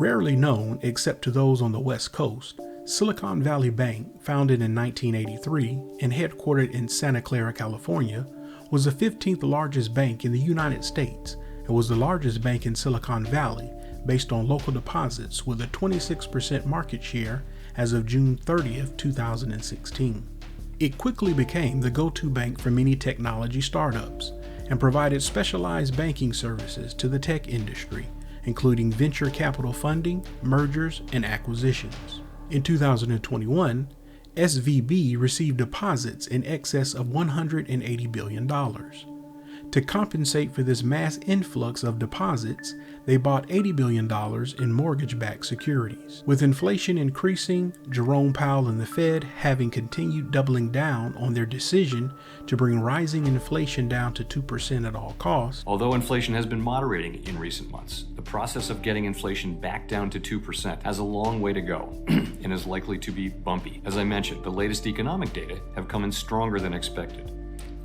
Rarely known except to those on the West Coast, Silicon Valley Bank, founded in 1983 and headquartered in Santa Clara, California, was the 15th largest bank in the United States and was the largest bank in Silicon Valley based on local deposits with a 26% market share as of June 30th, 2016. It quickly became the go-to bank for many technology startups and provided specialized banking services to the tech industry, including venture capital funding, mergers, and acquisitions. In 2021, SVB received deposits in excess of $180 billion. To compensate for this mass influx of deposits, they bought $80 billion in mortgage-backed securities. With inflation increasing, Jerome Powell and the Fed having continued doubling down on their decision to bring rising inflation down to 2% at all costs. Although inflation has been moderating in recent months, the process of getting inflation back down to 2% has a long way to go and is likely to be bumpy. As I mentioned, the latest economic data have come in stronger than expected,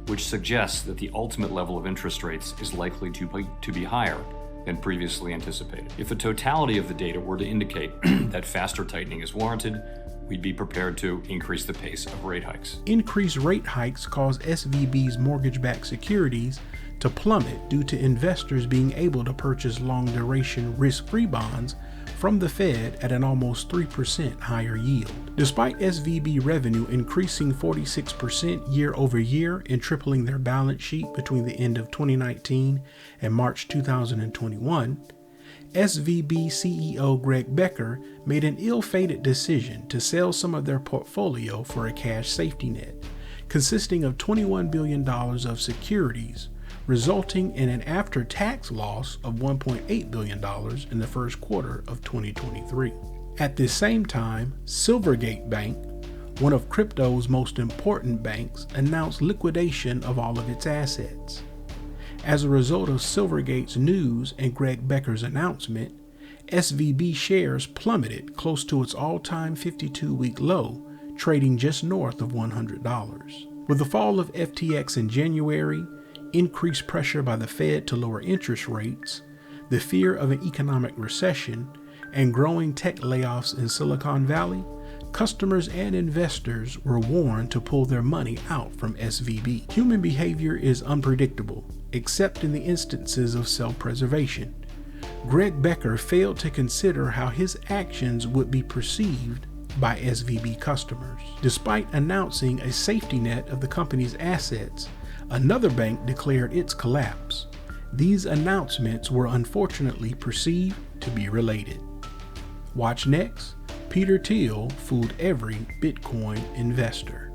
which suggests that the ultimate level of interest rates is likely to be higher than previously anticipated. If the totality of the data were to indicate that faster tightening is warranted, we'd be prepared to increase the pace of rate hikes. Increased rate hikes caused SVB's mortgage-backed securities to plummet due to investors being able to purchase long-duration risk-free bonds from the Fed at an almost 3% higher yield. Despite SVB revenue increasing 46% year over year and tripling their balance sheet between the end of 2019 and March 2021, SVB CEO Greg Becker made an ill-fated decision to sell some of their portfolio for a cash safety net, consisting of $21 billion of securities, resulting in an after-tax loss of $1.8 billion in the first quarter of 2023. At the same time, Silvergate Bank, one of crypto's most important banks, announced liquidation of all of its assets. As a result of Silvergate's news and Greg Becker's announcement, SVB shares plummeted close to its all-time 52-week low, trading just north of $100. With the fall of FTX in January, increased pressure by the Fed to lower interest rates, the fear of an economic recession, and growing tech layoffs in Silicon Valley, customers and investors were warned to pull their money out from SVB. Human behavior is unpredictable, except in the instances of self-preservation. Greg Becker failed to consider how his actions would be perceived by SVB customers. Despite announcing a safety net of the company's assets, another bank declared its collapse. These announcements were unfortunately perceived to be related. Watch next. Peter Thiel fooled every Bitcoin investor.